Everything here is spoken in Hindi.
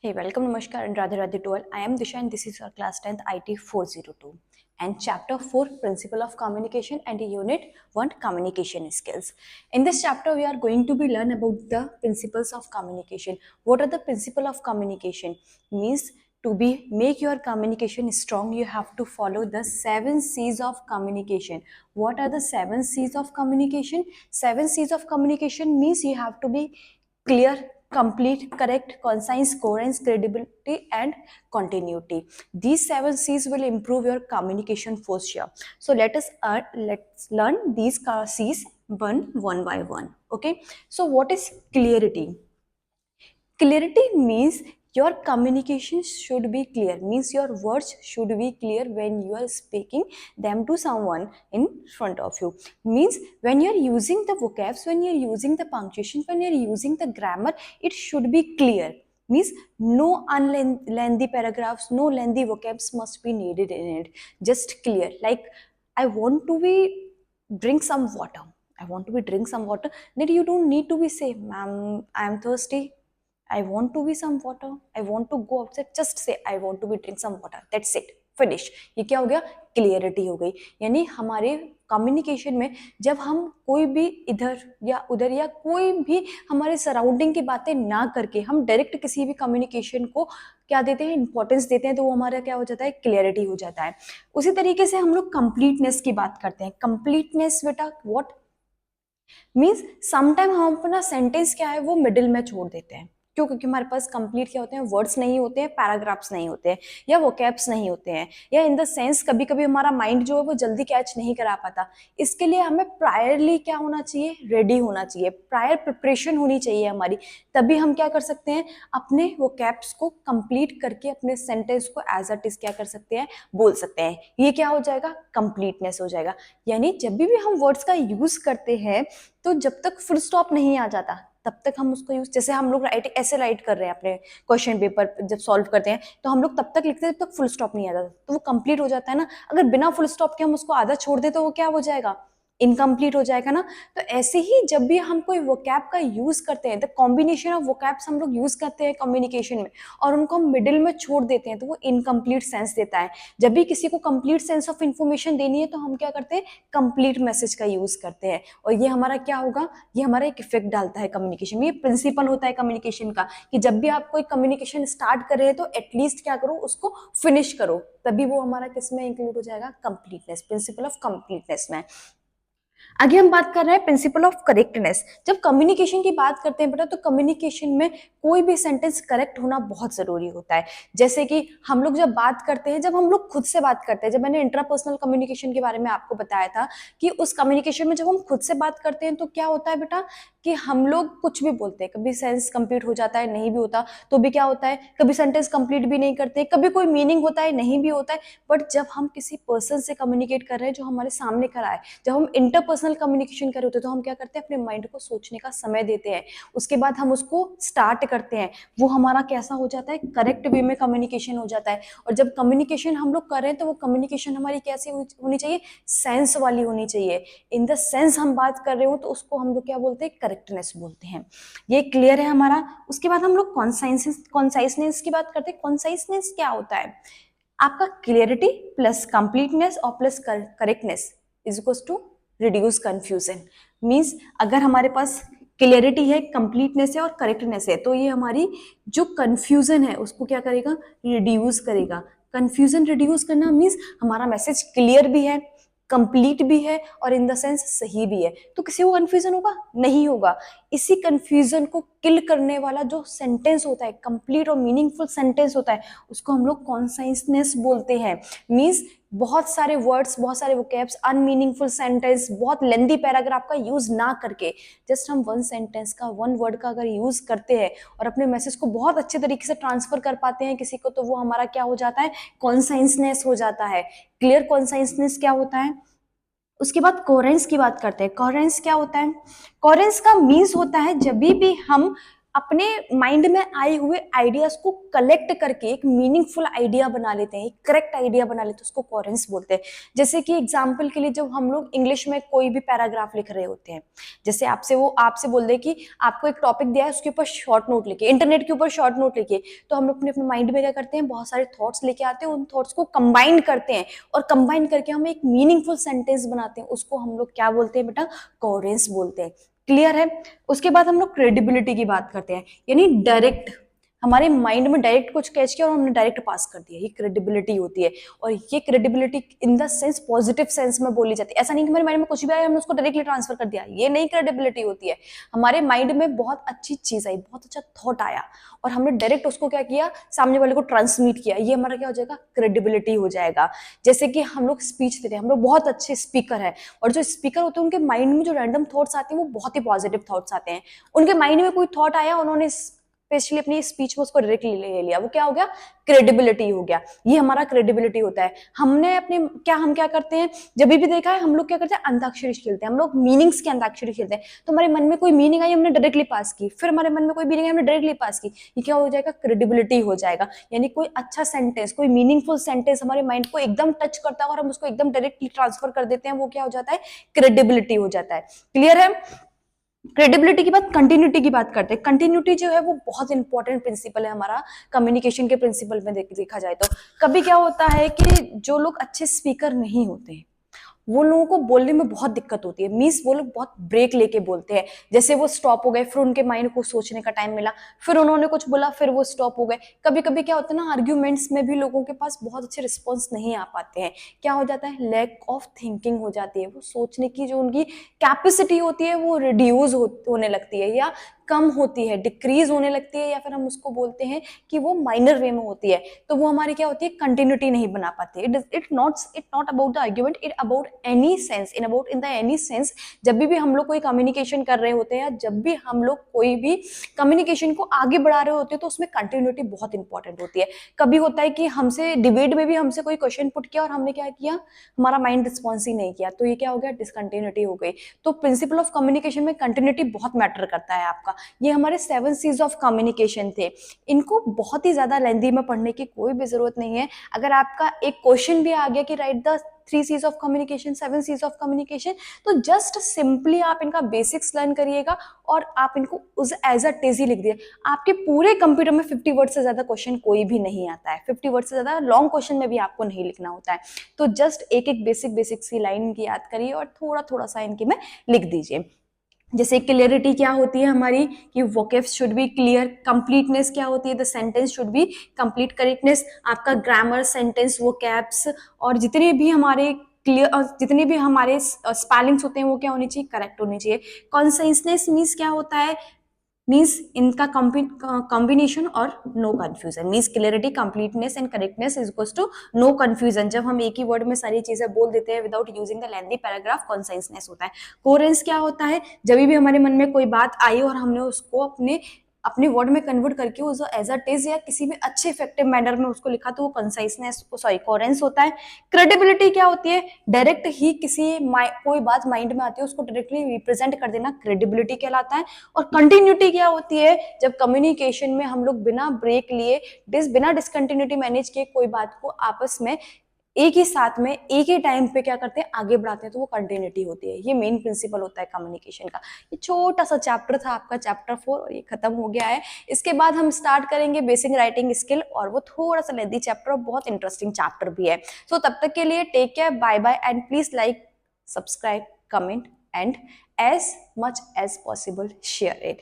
Hey, welcome, Namaskar, and Radhe Radhe to all. I am Disha, and this is your class 10th IT 402 and chapter 4 Principle of Communication and Unit 1 Communication Skills. In this chapter, we are going to be learn about the principles of communication. What are the principle of communication? Means to be make your communication strong, you have to follow the 7 C's of communication. What are the 7 C's of communication? 7 C's of communication means you have to be clear, complete, correct, concise, coherence, credibility, and continuity. These 7 C's will improve your communication posture. So let's learn these C's one by one. Okay. So what is clarity? Clarity means your communication should be clear, means your words should be clear when you are speaking them to someone in front of you. Means when you are using the vocabs, when you are using the punctuation, when you are using the grammar, it should be clear. Means no lengthy paragraphs, no lengthy vocabs must be needed in it. Just clear. Like, I want to be drink some water. I want to be drink some water. Then you don't need to be say, ma'am, I am thirsty. I want to be some water. I want to go outside. Just say I want to be drink some water. That's it. Finish. ये क्या हो गया? क्लियरिटी हो गई. यानी हमारे कम्युनिकेशन में जब हम कोई भी इधर या उधर या कोई भी हमारे सराउंडिंग की बातें ना करके हम डायरेक्ट किसी भी कम्युनिकेशन को क्या देते हैं, इंपॉर्टेंस देते हैं, तो वो हमारा क्या हो जाता है, क्लियरिटी हो जाता है. उसी तरीके से हम लोग कंप्लीटनेस की बात करते हैं. कंप्लीटनेस बेटा व्हाट मीन्स समटाइम हम अपना सेंटेंस क्या है वो मिडिल में छोड़ देते हैं. क्यों? क्योंकि हमारे पास कंप्लीट क्या होते हैं, वर्ड्स नहीं होते हैं, पैराग्राफ्स नहीं होते हैं, या वोकैब्स नहीं होते हैं, या इन द सेंस कभी कभी हमारा माइंड जो है वो जल्दी कैच नहीं करा पाता. इसके लिए हमें प्रायरली क्या होना चाहिए, रेडी होना चाहिए, प्रायर प्रिपरेशन होनी चाहिए हमारी. तभी हम क्या कर सकते हैं, अपने वोकैब्स को कंप्लीट करके अपने सेंटेंस को एज इट इज क्या कर सकते हैं, बोल सकते हैं. ये क्या हो जाएगा, कंप्लीटनेस हो जाएगा. यानी जब भी हम वर्ड्स का यूज करते हैं तो जब तक फुल स्टॉप नहीं आ जाता तब तक हम उसको यूज, जैसे हम लोग ऐसे राइट कर रहे हैं अपने क्वेश्चन पेपर जब सॉल्व करते हैं तो हम लोग तब तक लिखते हैं जब तक फुल स्टॉप नहीं आ जाता, तो वो कंप्लीट हो जाता है ना. अगर बिना फुल स्टॉप के हम उसको आधा छोड़ दे तो वो क्या हो जाएगा, इनकम्प्लीट हो जाएगा ना. तो ऐसे ही जब भी हम कोई वोकैब का यूज करते हैं, द कॉम्बिनेशन ऑफ वोकैब्स हम लोग यूज करते हैं कम्युनिकेशन में और उनको हम मिडिल में छोड़ देते हैं तो वो इनकम्प्लीट सेंस देता है. जब भी किसी को कंप्लीट सेंस ऑफ इन्फॉर्मेशन देनी है तो हम क्या करते हैं, कंप्लीट मैसेज का यूज करते हैं. और ये हमारा क्या होगा, ये हमारा एक इफेक्ट डालता है कम्युनिकेशन में. ये प्रिंसिपल होता है कम्युनिकेशन का कि जब भी आप कोई कम्युनिकेशन स्टार्ट कर रहे हैं तो एटलीस्ट क्या करो, उसको फिनिश करो, तभी वो हमारा किस में इंक्लूड हो जाएगा, कंप्लीटनेस, प्रिंसिपल ऑफ कंप्लीटनेस में. आगे हम बात कर रहे हैं प्रिंसिपल ऑफ करेक्टनेस. जब कम्युनिकेशन की बात करते हैं बेटा तो कम्युनिकेशन में कोई भी सेंटेंस करेक्ट होना बहुत जरूरी होता है. जैसे कि हम लोग जब बात करते हैं, जब हम लोग खुद से बात करते हैं, जब मैंने इंट्रापर्सनल कम्युनिकेशन के बारे में आपको बताया था कि उस कम्युनिकेशन में जब हम खुद से बात करते हैं तो क्या होता है बेटा कि हम लोग कुछ भी बोलते हैं, कभी सेंस कंप्लीट हो जाता है, नहीं भी होता तो भी क्या होता है, कभी सेंटेंस कंप्लीट भी नहीं करते, कभी कोई मीनिंग होता है, नहीं भी होता है. बट जब हम किसी पर्सन से कम्युनिकेट कर रहे हैं जो हमारे सामने खड़ा है, जब हम इंटरपर्सनल कम्युनिकेशन कर रहे होते हैं तो हम क्या करते हैं, अपने माइंड को सोचने का समय देते हैं, उसके बाद हम उसको स्टार्ट करते हैं. वो हमारा कैसा हो जाता है, करेक्ट वे में कम्युनिकेशन हो जाता है. और जब कम्युनिकेशन हम लोग कर रहे हैं तो वो कम्युनिकेशन हमारी कैसी होनी चाहिए, सेंस वाली होनी चाहिए. इन द सेंस हम बात कर रहे हो तो उसको हम लोग क्या बोलते हैं, करेक्टनेस बोलते हैं. ये क्लियर है हमारा. उसके बाद हम लोग कॉन्साइसनेस की बात करते हैं. कॉन्साइसनेस क्या होता है, आपका क्लियरिटी प्लस कंप्लीटनेस और plus correctness is equals to reduce confusion. Means अगर हमारे पास क्लियरिटी है, कंप्लीटनेस है और करेक्टनेस है तो ये हमारी जो कंफ्यूजन है उसको क्या करेगा, रिड्यूस करेगा. कंफ्यूजन रिड्यूस करना मीन्स हमारा मैसेज क्लियर भी है, कंप्लीट भी है और इन द सेंस सही भी है, तो किसी को कंफ्यूजन होगा, नहीं होगा. इसी कंफ्यूजन को किल करने वाला जो सेंटेंस होता है, कंप्लीट और मीनिंगफुल सेंटेंस होता है, उसको हम लोग कॉन्साइसनेस बोलते हैं. मीन्स बहुत सारे वर्ड्स, बहुत सारे वोकैब्स, अनमीनिंगफुल सेंटेंस, बहुत लेंदी पैराग्राफ का यूज ना करके जस्ट हम वन सेंटेंस का, वन वर्ड का अगर यूज करते हैं और अपने मैसेज को बहुत अच्छे तरीके से ट्रांसफर कर पाते हैं किसी को, तो वो हमारा क्या हो जाता है, कॉन्साइसनेस हो जाता है. क्लियर कॉन्साइसनेस क्या होता है. उसके बाद कोहेरेंस की बात करते हैं. कोहेरेंस क्या होता है, कोहेरेंस का मीन्स होता है जब भी हम अपने माइंड में आए हुए आइडियाज को कलेक्ट करके एक मीनिंगफुल आइडिया बना लेते हैं, एक करेक्ट आइडिया बना लेते हैं, उसको कोहेरेंस बोलते हैं। जैसे कि एग्जांपल के लिए जब हम लोग इंग्लिश में कोई भी पैराग्राफ लिख रहे होते हैं, जैसे आपसे बोल दे कि आपको एक टॉपिक दिया है, उसके ऊपर शॉर्ट नोट लिखिए, इंटरनेट के ऊपर शॉर्ट नोट लिखिए, तो हम लोग अपने माइंड में क्या करते हैं, बहुत सारे थॉट्स लेके आते हैं, उन थॉट्स को कंबाइन करते हैं और कंबाइन करके हम एक मीनिंगफुल सेंटेंस बनाते हैं, उसको हम लोग क्या बोलते हैं बेटा, कोहेरेंस बोलते हैं। क्लियर है। उसके बाद हम लोग क्रेडिबिलिटी की बात करते हैं, यानी डायरेक्ट हमारे माइंड में डायरेक्ट कुछ कैच किया और हमने डायरेक्ट पास कर दिया, ये क्रेडिबिलिटी होती है। और ये credibility in the sense positive sense में बोली जाती है, ऐसा नहीं कि हमारे माइंड में कुछ भी आया हमने उसको डायरेक्टली ट्रांसफर कर दिया, ये नहीं क्रेडिबिलिटी होती है। हमारे माइंड में बहुत अच्छी चीज आई, बहुत अच्छा थॉट आया और हमने डायरेक्ट उसको क्या किया, सामने वाले को ट्रांसमिट किया, ये हमारा क्या हो जाएगा, क्रेडिबिलिटी हो जाएगा। जैसे कि हम लोग स्पीच देते हैं, हम लोग बहुत अच्छे स्पीकर है और जो स्पीकर होते हैं उनके माइंड में जो रैंडम थॉट्स आते हैं वो बहुत ही पॉजिटिव थॉट्स आते हैं। उनके माइंड में कोई थॉट आया, उन्होंने स्पेशली अपनी स्पीच में उसको डायरेक्टली ले लिया, वो क्या हो गया, क्रेडिबिलिटी हो गया। ये हमारा क्रेडिबिलिटी होता है। हमने अपने हम क्या करते हैं, जब भी देखा है हम लोग क्या करते हैं, अंताक्षरी खेलते हैं, हम लोग मीनिंग्स की अंताक्षरी खेलते हैं। तो हमारे मन में कोई मीनिंग आई, हमने डायरेक्टली पास की, फिर हमारे मन में कोई मीनिंग आई, हमने डायरेक्टली पास की, ये क्या हो जाएगा, क्रेडिबिलिटी हो जाएगा। यानी कोई अच्छा सेंटेंस, कोई मीनिंगफुल सेंटेंस हमारे माइंड को एकदम टच करता है और हम उसको एकदम डायरेक्टली ट्रांसफर कर देते हैं, वो क्या हो जाता है, क्रेडिबिलिटी हो जाता है। क्लियर है। क्रेडिबिलिटी की बात, कंटिन्यूटी की बात करते हैं। कंटिन्यूटी जो है वो बहुत इंपॉर्टेंट प्रिंसिपल है हमारा कम्युनिकेशन के प्रिंसिपल में देखा जाए तो। कभी क्या होता है कि जो लोग अच्छे स्पीकर नहीं होते हैं वो लोगों को बोलने में बहुत दिक्कत होती है, मीन्स वो लोग बहुत ब्रेक लेके बोलते हैं। जैसे वो स्टॉप हो गए, फिर उनके माइंड को सोचने का टाइम मिला, फिर उन्होंने कुछ बोला, फिर वो स्टॉप हो गए। कभी कभी क्या होता है ना, आर्ग्यूमेंट्स में भी लोगों के पास बहुत अच्छे रिस्पॉन्स नहीं आ पाते हैं। क्या हो जाता है, लैक ऑफ थिंकिंग हो जाती है, वो सोचने की जो उनकी कैपेसिटी होती है वो रिड्यूस होने लगती है या कम होती है, डिक्रीज होने लगती है, या फिर हम उसको बोलते हैं कि वो माइनर वे में होती है। तो वो हमारी क्या होती है, कंटिन्यूटी नहीं बना पाती। It not about the argument, it about any sense, in the any sense. जब भी हम लोग कोई कम्युनिकेशन कर रहे होते हैं या जब भी हम लोग कोई भी कम्युनिकेशन को आगे बढ़ा रहे होते हैं तो उसमें कंटिन्यूटी बहुत इंपॉर्टेंट होती है। कभी होता है कि हमसे डिबेट में भी हमसे कोई क्वेश्चन पुट किया और हमने क्या किया, हमारा माइंड रिस्पॉन्स ही नहीं किया, तो ये क्या हो गया, डिसकंटिन्यूटी हो गई। तो प्रिंसिपल ऑफ कम्युनिकेशन में कंटिन्यूटी बहुत मैटर करता है आपका। ये हमारे 7 C's ऑफ कम्युनिकेशन थे। इनको बहुत ही ज्यादा लेंथी में पढ़ने की कोई भी जरूरत नहीं है। अगर आपका एक क्वेश्चन भी आ गया कि right the 3 C's of communication, 7 C's of communication, तो जस्ट सिंपली आप इनका बेसिक्स लर्न करिएगा और आप इनको उस एज अ टेज ही लिख दिए। आपके पूरे कंप्यूटर में 50 वर्ड से ज्यादा क्वेश्चन कोई भी नहीं आता है, 50 वर्ड से ज्यादा लॉन्ग क्वेश्चन में भी आपको नहीं लिखना होता है। तो जस्ट एक एक बेसिक सी लाइन की याद करिए और थोड़ा थोड़ा सा इनकी में लिख दीजिए। जैसे क्लियरिटी क्या होती है हमारी, कि vocabs should be clear. Completeness क्या होती है, the sentence should be complete. Correctness आपका ग्रामर, सेंटेंस, वोकैब्स और जितने भी हमारे क्लियर, जितने भी हमारे स्पेलिंग्स होते हैं वो क्या होनी चाहिए, करेक्ट होनी चाहिए। कॉन्साइसनेस मीन्स क्या होता है, मीन्स इनका कॉम्बिनेशन और no confusion. Means clarity, completeness and correctness is equals to no confusion. जब हम एक ही वर्ड में सारी चीजें बोल देते हैं without using the lengthy paragraph, conciseness होता है। कोहेरेंस क्या होता है, जब भी हमारे मन में कोई बात आई और हमने उसको अपने वर्ड में कन्वर्ट करके उसको एज अ टेज या किसी भी अच्छे इफेक्टिव मैनर में उसको लिखा, तो वो कंसाइसनेस, सॉरी, कोहेरेंस होता है। क्रेडिबिलिटी क्या होती है, डायरेक्ट ही कोई बात माइंड में आती है उसको डायरेक्टली रिप्रेजेंट कर देना, क्रेडिबिलिटी कहलाता है। और कंटिन्यूटी क्या होती है, जब कम्युनिकेशन में हम लोग बिना ब्रेक लिए, बिना डिसकंटिन्यूटी मैनेज किए कोई बात को आपस में एक ही साथ में एक ही टाइम पे क्या करते हैं, आगे बढ़ाते हैं, तो वो कंटिन्यूटी होती है। ये मेन प्रिंसिपल होता है कम्युनिकेशन का। ये छोटा सा चैप्टर था आपका चैप्टर 4 और ये खत्म हो गया है। इसके बाद हम स्टार्ट करेंगे बेसिक राइटिंग स्किल, और वो थोड़ा सा लेंथी चैप्टर और बहुत इंटरेस्टिंग चैप्टर भी है। सो तब तक के लिए take care, bye bye, and please like, subscribe, comment and as much as possible share it.